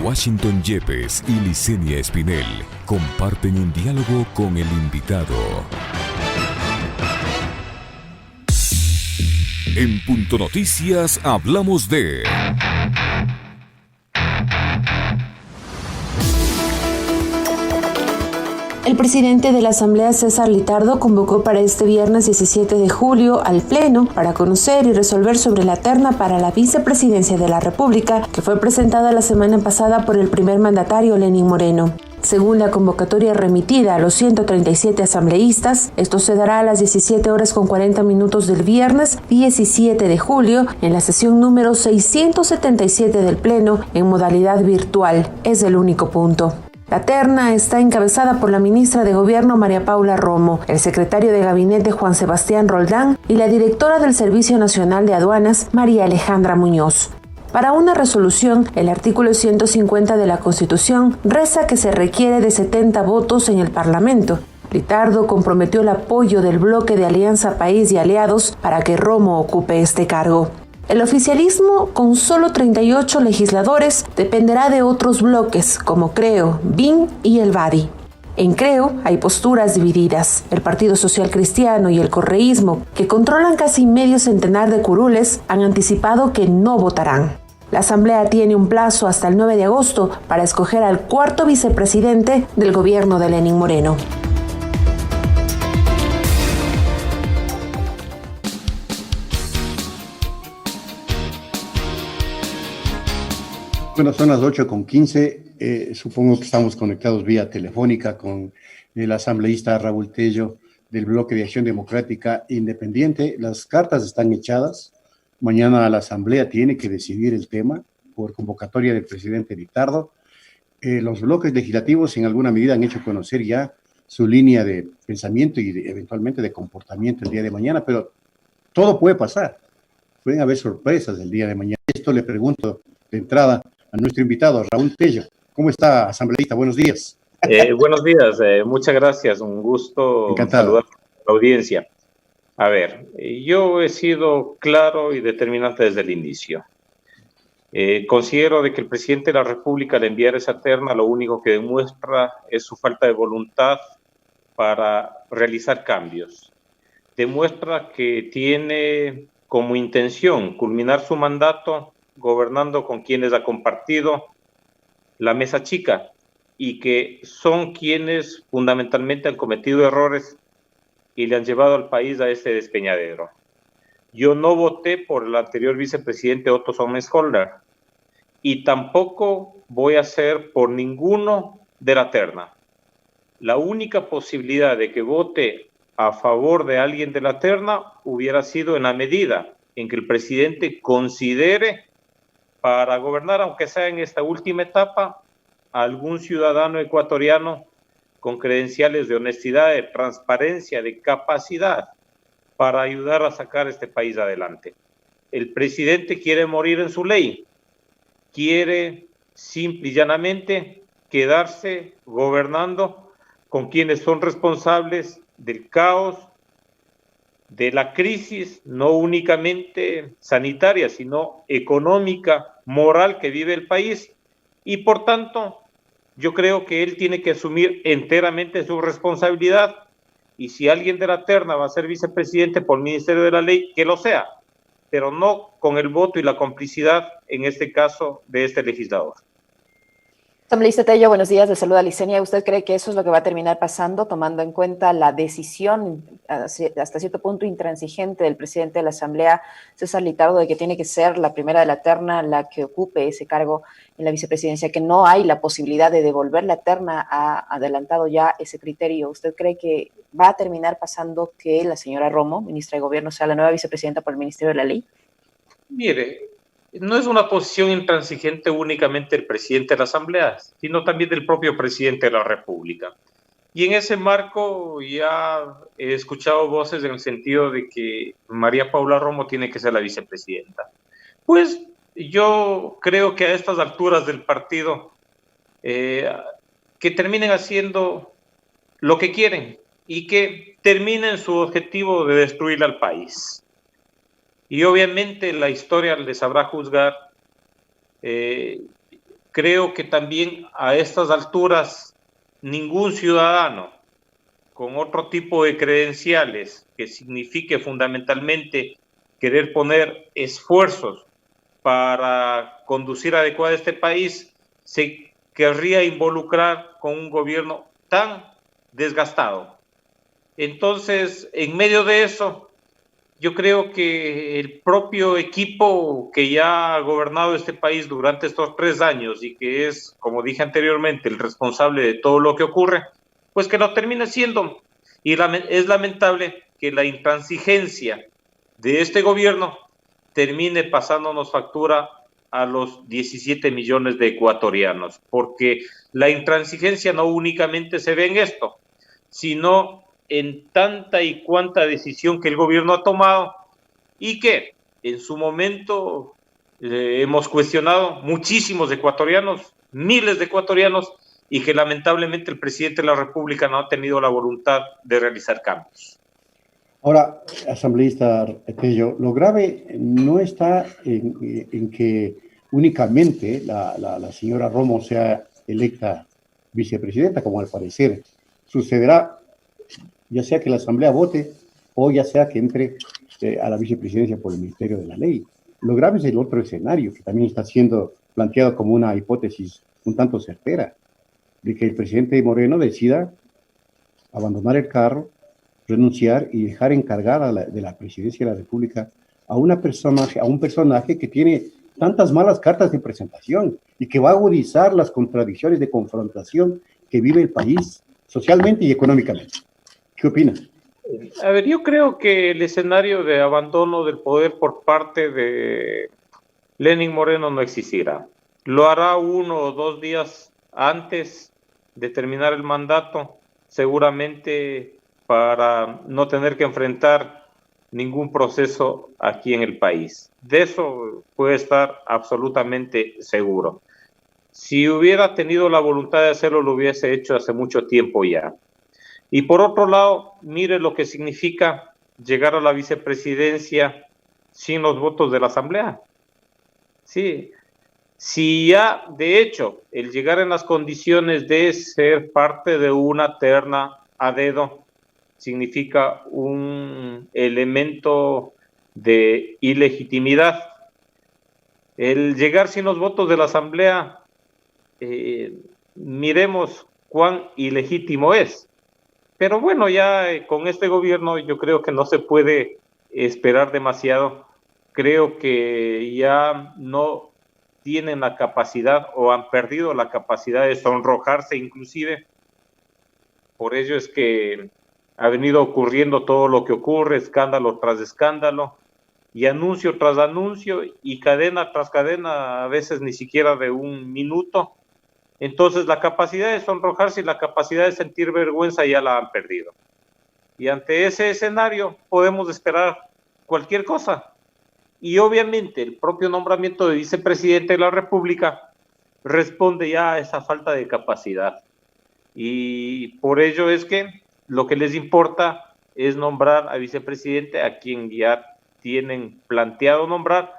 Washington Yepes y Licenia Espinel comparten un diálogo con el invitado. En Punto Noticias hablamos de... El presidente de la Asamblea, César Litardo, convocó para este viernes 17 de julio al Pleno para conocer y resolver sobre la terna para la vicepresidencia de la República, que fue presentada la semana pasada por el primer mandatario Lenín Moreno. Según la convocatoria remitida a los 137 asambleístas, esto se dará a las 17:40 del viernes 17 de julio en la sesión número 677 del Pleno en modalidad virtual. Es el único punto. La terna está encabezada por la ministra de Gobierno María Paula Romo, el secretario de Gabinete Juan Sebastián Roldán y la directora del Servicio Nacional de Aduanas María Alejandra Muñoz. Para una resolución, el artículo 150 de la Constitución reza que se requiere de 70 votos en el Parlamento. Litardo comprometió el apoyo del bloque de Alianza País y Aliados para que Romo ocupe este cargo. El oficialismo, con solo 38 legisladores, dependerá de otros bloques como Creo, BIN y el BADI. En Creo hay posturas divididas. El Partido Social Cristiano y el correísmo, que controlan casi medio centenar de curules, han anticipado que no votarán. La Asamblea tiene un plazo hasta el 9 de agosto para escoger al cuarto vicepresidente del gobierno de Lenín Moreno. Bueno, son las 8:15. Supongo que estamos conectados vía telefónica con el asambleísta Raúl Tello del Bloque de Acción Democrática Independiente. Las cartas están echadas. Mañana la Asamblea tiene que decidir el tema por convocatoria del presidente Litardo. Los bloques legislativos en alguna medida han hecho conocer ya su línea de pensamiento y eventualmente de comportamiento el día de mañana, pero todo puede pasar. Pueden haber sorpresas el día de mañana. Esto le pregunto de entrada a nuestro invitado, Raúl Tello. ¿Cómo está, asambleísta? Buenos días. Buenos días, muchas gracias. Un gusto saludar a la audiencia. A ver, yo he sido claro y determinante desde el inicio. Considero de que el presidente de la República, al enviar esa terna, lo único que demuestra es su falta de voluntad para realizar cambios. Demuestra que tiene como intención culminar su mandato gobernando con quienes ha compartido la mesa chica y que son quienes fundamentalmente han cometido errores y le han llevado al país a este despeñadero. Yo no voté por el anterior vicepresidente Otto Sommerschölder y tampoco voy a hacer por ninguno de la terna. La única posibilidad de que vote a favor de alguien de la terna hubiera sido en la medida en que el presidente considere para gobernar, aunque sea en esta última etapa, a algún ciudadano ecuatoriano con credenciales de honestidad, de transparencia, de capacidad para ayudar a sacar este país adelante. El presidente quiere morir en su ley, quiere simple y llanamente quedarse gobernando con quienes son responsables del caos, de la crisis, no únicamente sanitaria, sino económica, moral que vive el país. Y por tanto, yo creo que él tiene que asumir enteramente su responsabilidad. Y si alguien de la terna va a ser vicepresidente por el Ministerio de la Ley, que lo sea, pero no con el voto y la complicidad, en este caso, de este legislador. Asambleísta Tello, buenos días, le saluda Licenia. ¿Usted cree que eso es lo que va a terminar pasando, tomando en cuenta la decisión hasta cierto punto intransigente del presidente de la Asamblea, César Litardo, de que tiene que ser la primera de la terna la que ocupe ese cargo en la vicepresidencia, que no hay la posibilidad de devolver la terna? Ha adelantado ya ese criterio. ¿Usted cree que va a terminar pasando que la señora Romo, ministra de Gobierno, sea la nueva vicepresidenta por el Ministerio de la Ley? Mire, no es una posición intransigente únicamente del presidente de la Asamblea, sino también del propio presidente de la República. Y en ese marco ya he escuchado voces en el sentido de que María Paula Romo tiene que ser la vicepresidenta. Pues yo creo que a estas alturas del partido, que terminen haciendo lo que quieren y que terminen su objetivo de destruir al país. Y obviamente la historia les sabrá juzgar. Creo creo que también a estas alturas ningún ciudadano con otro tipo de credenciales que signifique fundamentalmente querer poner esfuerzos para conducir adecuado este país se querría involucrar con un gobierno tan desgastado. Entonces, en medio de eso, yo creo que el propio equipo que ya ha gobernado este país durante estos 3 años y que es, como dije anteriormente, el responsable de todo lo que ocurre, pues que lo termine siendo. Y es lamentable que la intransigencia de este gobierno termine pasándonos factura a los 17 millones de ecuatorianos, porque la intransigencia no únicamente se ve en esto, sino en tanta y cuanta decisión que el gobierno ha tomado y que en su momento hemos cuestionado muchísimos ecuatorianos, miles de ecuatorianos, y que lamentablemente el presidente de la República no ha tenido la voluntad de realizar cambios. Ahora, asambleísta Tello, lo grave no está en que únicamente la señora Romo sea electa vicepresidenta, como al parecer sucederá, ya sea que la Asamblea vote o ya sea que entre a la vicepresidencia por el Ministerio de la Ley. Lo grave es el otro escenario, que también está siendo planteado como una hipótesis un tanto certera, de que el presidente Moreno decida abandonar el carro, renunciar y dejar encargada de la presidencia de la República a un personaje que tiene tantas malas cartas de presentación y que va a agudizar las contradicciones de confrontación que vive el país socialmente y económicamente. ¿Qué opinas? A ver, yo creo que el escenario de abandono del poder por parte de Lenín Moreno no existirá. Lo hará 1 o 2 días antes de terminar el mandato, seguramente para no tener que enfrentar ningún proceso aquí en el país. De eso puede estar absolutamente seguro. Si hubiera tenido la voluntad de hacerlo, lo hubiese hecho hace mucho tiempo ya. Y por otro lado, mire lo que significa llegar a la vicepresidencia sin los votos de la Asamblea. Sí, si ya, de hecho, el llegar en las condiciones de ser parte de una terna a dedo significa un elemento de ilegitimidad. El llegar sin los votos de la Asamblea, miremos cuán ilegítimo es. Pero bueno, ya con este gobierno yo creo que no se puede esperar demasiado. Creo que ya no tienen la capacidad o han perdido la capacidad de sonrojarse inclusive. Por ello es que ha venido ocurriendo todo lo que ocurre, escándalo tras escándalo, y anuncio tras anuncio, y cadena tras cadena, a veces ni siquiera de 1 minuto. Entonces la capacidad de sonrojarse y la capacidad de sentir vergüenza ya la han perdido. Y ante ese escenario podemos esperar cualquier cosa. Y obviamente el propio nombramiento de vicepresidente de la República responde ya a esa falta de capacidad. Y por ello es que lo que les importa es nombrar a vicepresidente a quien ya tienen planteado nombrar,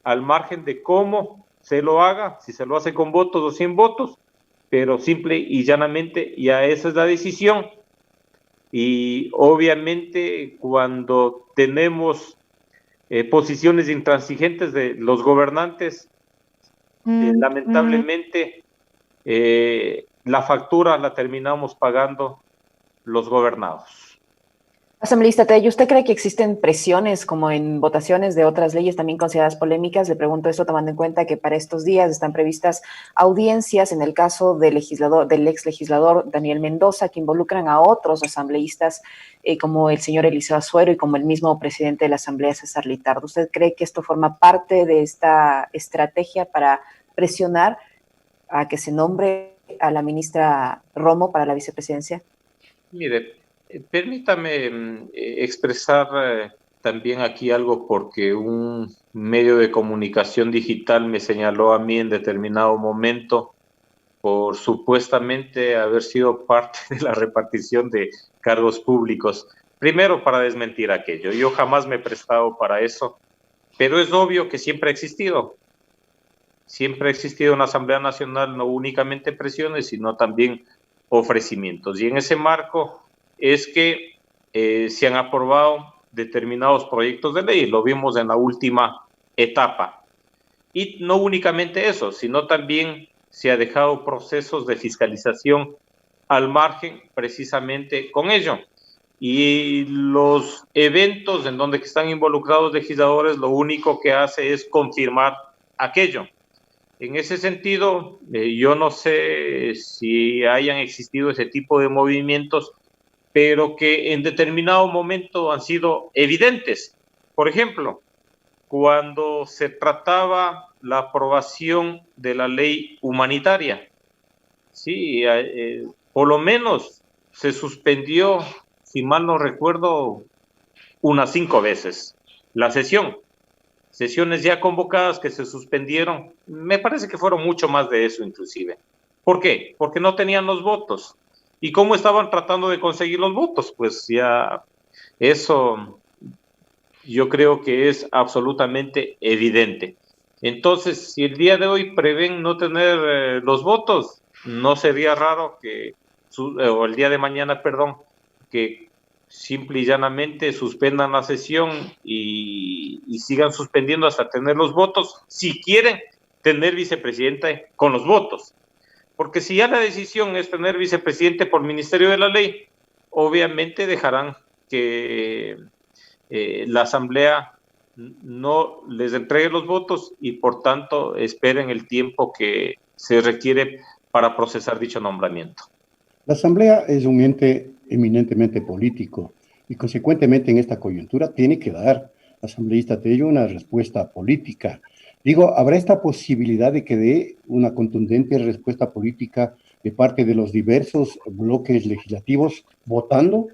al margen de cómo se lo haga, si se lo hace con votos o sin votos, pero simple y llanamente ya esa es la decisión. Y obviamente cuando tenemos posiciones intransigentes de los gobernantes, lamentablemente la factura la terminamos pagando los gobernados. Asambleísta Tello, ¿usted cree que existen presiones como en votaciones de otras leyes también consideradas polémicas? Le pregunto esto tomando en cuenta que para estos días están previstas audiencias en el caso del ex legislador Daniel Mendoza, que involucran a otros asambleístas como el señor Eliseo Azuero y como el mismo presidente de la Asamblea, César Litardo. ¿Usted cree que esto forma parte de esta estrategia para presionar a que se nombre a la ministra Romo para la vicepresidencia? Mire, permítame expresar también aquí algo, porque un medio de comunicación digital me señaló a mí en determinado momento por supuestamente haber sido parte de la repartición de cargos públicos. Primero, para desmentir aquello, yo jamás me he prestado para eso, pero es obvio que siempre ha existido. siempre ha existido en la Asamblea Nacional no únicamente presiones, sino también ofrecimientos. Y en ese marco es que se han aprobado determinados proyectos de ley, lo vimos en la última etapa. Y no únicamente eso, sino también se ha dejado procesos de fiscalización al margen precisamente con ello. Y los eventos en donde están involucrados legisladores, lo único que hace es confirmar aquello. En ese sentido, yo no sé si hayan existido ese tipo de movimientos, pero que en determinado momento han sido evidentes. Por ejemplo, cuando se trataba la aprobación de la ley humanitaria, sí, por lo menos se suspendió, si mal no recuerdo, unas 5 veces la sesión. Sesiones ya convocadas que se suspendieron, me parece que fueron mucho más de eso inclusive. ¿Por qué? Porque no tenían los votos. ¿Y cómo estaban tratando de conseguir los votos? Pues ya eso yo creo que es absolutamente evidente. Entonces, si el día de hoy prevén no tener los votos, no sería raro que, o el día de mañana, perdón, que simple y llanamente suspendan la sesión y sigan suspendiendo hasta tener los votos, si quieren tener vicepresidente con los votos. Porque si ya la decisión es tener vicepresidente por Ministerio de la Ley, obviamente dejarán que la Asamblea no les entregue los votos y por tanto esperen el tiempo que se requiere para procesar dicho nombramiento. La Asamblea es un ente eminentemente político y consecuentemente en esta coyuntura tiene que dar, asambleísta Tello, una respuesta política. Digo, ¿habrá esta posibilidad de que dé una contundente respuesta política de parte de los diversos bloques legislativos votando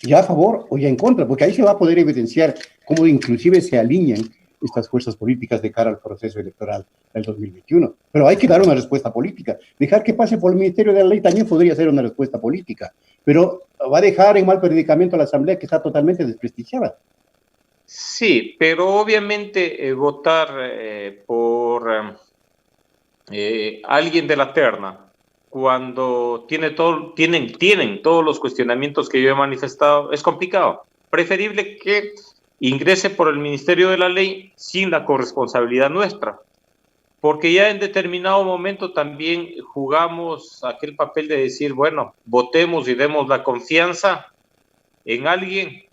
ya a favor o ya en contra? Porque ahí se va a poder evidenciar cómo inclusive se alinean estas fuerzas políticas de cara al proceso electoral del 2021. Pero hay que dar una respuesta política. Dejar que pase por el Ministerio de la Ley también podría ser una respuesta política, pero va a dejar en mal predicamento a la Asamblea, que está totalmente desprestigiada. Sí, pero obviamente votar por alguien de la terna, cuando tienen todos los cuestionamientos que yo he manifestado, es complicado. Preferible que ingrese por el Ministerio de la Ley sin la corresponsabilidad nuestra, porque ya en determinado momento también jugamos aquel papel de decir, bueno, votemos y demos la confianza en alguien,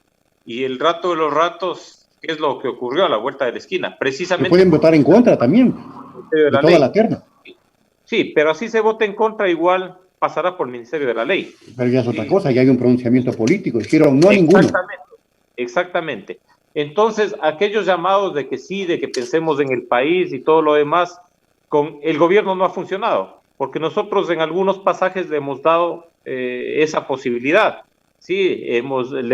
y el rato de los ratos, ¿qué es lo que ocurrió a la vuelta de la esquina? Precisamente. Pueden votar en contra también, de toda la terna. Sí, pero así se vote en contra, igual pasará por el Ministerio de la Ley. Pero ya es otra cosa, ya hay un pronunciamiento político, dijeron no a ninguno. Exactamente. Entonces, aquellos llamados de que sí, de que pensemos en el país y todo lo demás, con el gobierno no ha funcionado, porque nosotros en algunos pasajes le hemos dado esa posibilidad. Sí, le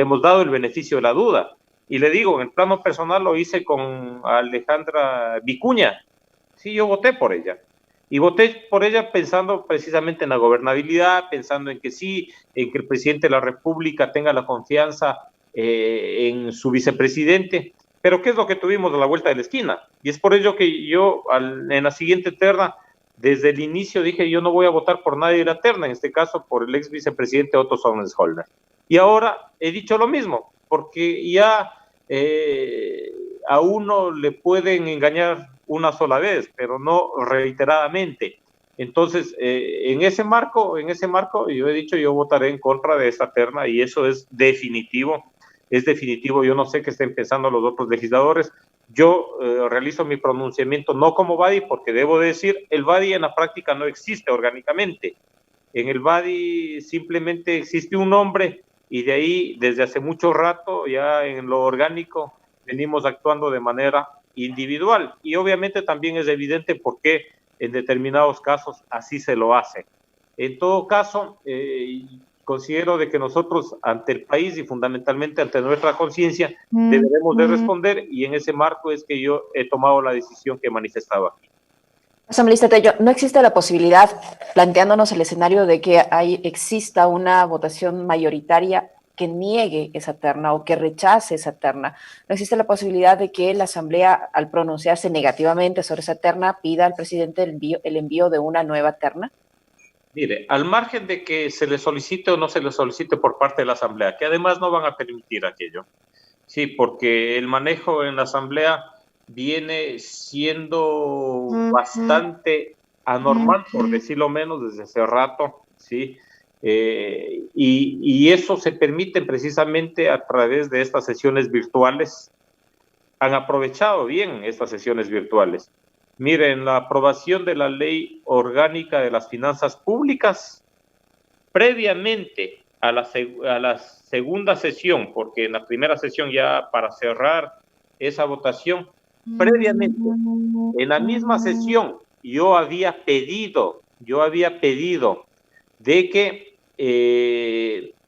hemos dado el beneficio de la duda. Y le digo, en el plano personal lo hice con Alejandra Vicuña. Sí, yo voté por ella. Y voté por ella pensando precisamente en la gobernabilidad, pensando en que sí, en que el presidente de la República tenga la confianza en su vicepresidente. Pero ¿qué es lo que tuvimos a la vuelta de la esquina? Y es por ello que yo en la siguiente terna, desde el inicio dije, yo no voy a votar por nadie de la terna, en este caso por el ex vicepresidente Otto Sonnenscholder. Y ahora he dicho lo mismo, porque ya a uno le pueden engañar una sola vez, pero no reiteradamente. Entonces, en ese marco yo he dicho, yo votaré en contra de esta terna, y eso es definitivo. Yo no sé qué estén pensando los otros legisladores. Yo realizo mi pronunciamiento no como BADI, porque debo decir, el BADI en la práctica no existe orgánicamente. En el BADI simplemente existe un nombre, y de ahí, desde hace mucho rato, ya en lo orgánico, venimos actuando de manera individual. Y obviamente también es evidente por qué en determinados casos así se lo hace. En todo caso, considero de que nosotros ante el país y fundamentalmente ante nuestra conciencia deberemos de responder, y en ese marco es que yo he tomado la decisión que manifestaba aquí. Asambleísta Tello, ¿no existe la posibilidad, planteándonos el escenario de que exista una votación mayoritaria que niegue esa terna o que rechace esa terna? ¿No existe la posibilidad de que la Asamblea, al pronunciarse negativamente sobre esa terna, pida al presidente el envío de una nueva terna? Mire, al margen de que se le solicite o no se le solicite por parte de la Asamblea, que además no van a permitir aquello, sí, porque el manejo en la Asamblea viene siendo bastante anormal, por decirlo menos, desde hace rato, ¿sí? Y eso se permite precisamente a través de estas sesiones virtuales. Han aprovechado bien estas sesiones virtuales. Miren, la aprobación de la Ley Orgánica de las Finanzas Públicas, previamente a la segunda sesión, porque en la primera sesión ya para cerrar esa votación, previamente, en la misma sesión, yo había pedido de que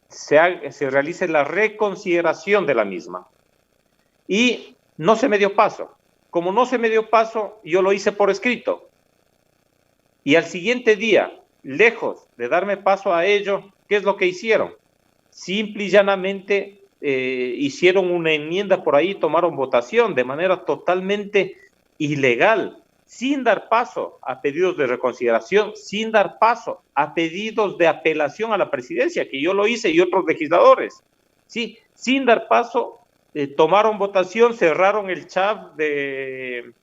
se realice la reconsideración de la misma. Y no se me dio paso. Como no se me dio paso, yo lo hice por escrito. Y al siguiente día, lejos de darme paso a ello, ¿qué es lo que hicieron? Simple y llanamente hicieron una enmienda por ahí, tomaron votación de manera totalmente ilegal, sin dar paso a pedidos de reconsideración, sin dar paso a pedidos de apelación a la presidencia, que yo lo hice y otros legisladores, ¿sí? Sin dar paso, tomaron votación, cerraron el chat de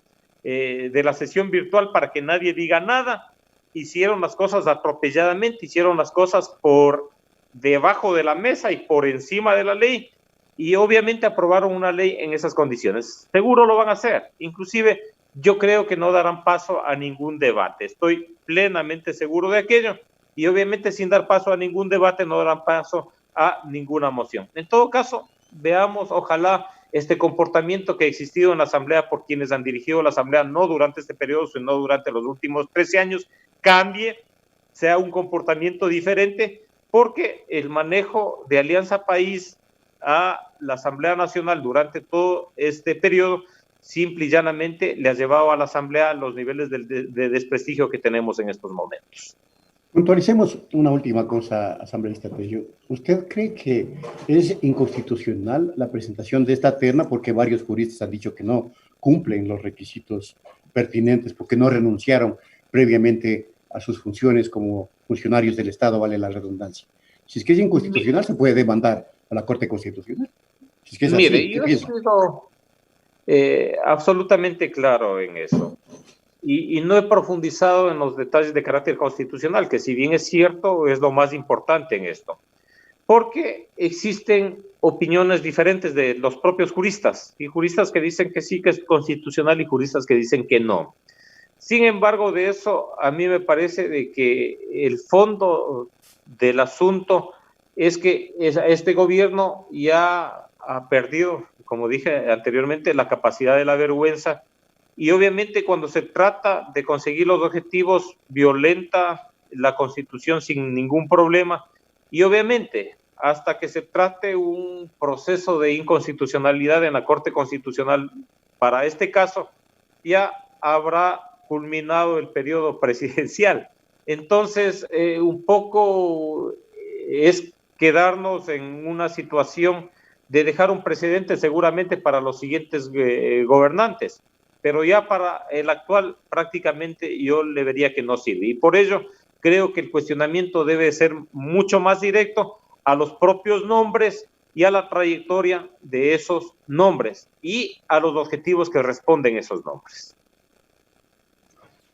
la sesión virtual para que nadie diga nada, hicieron las cosas atropelladamente, hicieron las cosas por debajo de la mesa y por encima de la ley, y obviamente aprobaron una ley en esas condiciones. Seguro lo van a hacer, inclusive yo creo que no darán paso a ningún debate, estoy plenamente seguro de aquello, y obviamente sin dar paso a ningún debate no darán paso a ninguna moción. En todo caso, veamos, ojalá este comportamiento que ha existido en la Asamblea por quienes han dirigido la Asamblea, no durante este periodo, sino durante los últimos 13 años, cambie, sea un comportamiento diferente, porque el manejo de Alianza País a la Asamblea Nacional durante todo este periodo, simple y llanamente le ha llevado a la Asamblea a los niveles de desprestigio que tenemos en estos momentos. Puntualicemos una última cosa, asambleísta Tello. ¿Usted cree que es inconstitucional la presentación de esta terna? Porque varios juristas han dicho que no cumplen los requisitos pertinentes, porque no renunciaron previamente a sus funciones como funcionarios del Estado, vale la redundancia. Si es que es inconstitucional, se puede demandar a la Corte Constitucional. Si es que es así, mire, yo he sido absolutamente claro en eso. Y no he profundizado en los detalles de carácter constitucional, que si bien es cierto, es lo más importante en esto. Porque existen opiniones diferentes de los propios juristas, y juristas que dicen que sí, que es constitucional, y juristas que dicen que no. Sin embargo, de eso a mí me parece de que el fondo del asunto es que este gobierno ya ha perdido, como dije anteriormente, la capacidad de la vergüenza. Y obviamente cuando se trata de conseguir los objetivos, violenta la Constitución sin ningún problema. Y obviamente, hasta que se trate un proceso de inconstitucionalidad en la Corte Constitucional para este caso, ya habrá culminado el periodo presidencial. Entonces, un poco es quedarnos en una situación de dejar un precedente seguramente para los siguientes gobernantes. Pero ya para el actual prácticamente yo le vería que no sirve. Y por ello creo que el cuestionamiento debe ser mucho más directo a los propios nombres y a la trayectoria de esos nombres y a los objetivos que responden esos nombres.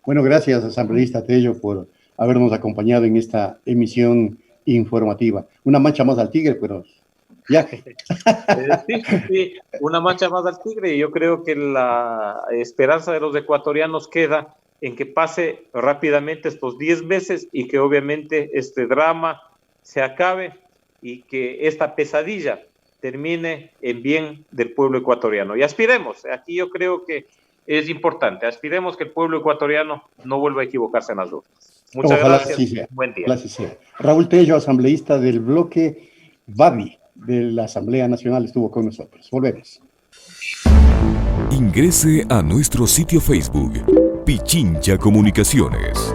Bueno, gracias, asambleísta Tello, por habernos acompañado en esta emisión informativa. Una mancha más al tigre, pero... viaje. Sí, una mancha más al tigre, y yo creo que la esperanza de los ecuatorianos queda en que pase rápidamente estos 10 meses y que obviamente este drama se acabe y que esta pesadilla termine en bien del pueblo ecuatoriano. Y aspiremos, aquí yo creo que es importante, aspiremos que el pueblo ecuatoriano no vuelva a equivocarse en las urnas. Muchas gracias. Sí sea. Buen día. Sí sea. Raúl Tello, asambleísta del bloque VABI de la Asamblea Nacional, estuvo con nosotros. Volvemos. Ingrese a nuestro sitio Facebook, Pichincha Comunicaciones.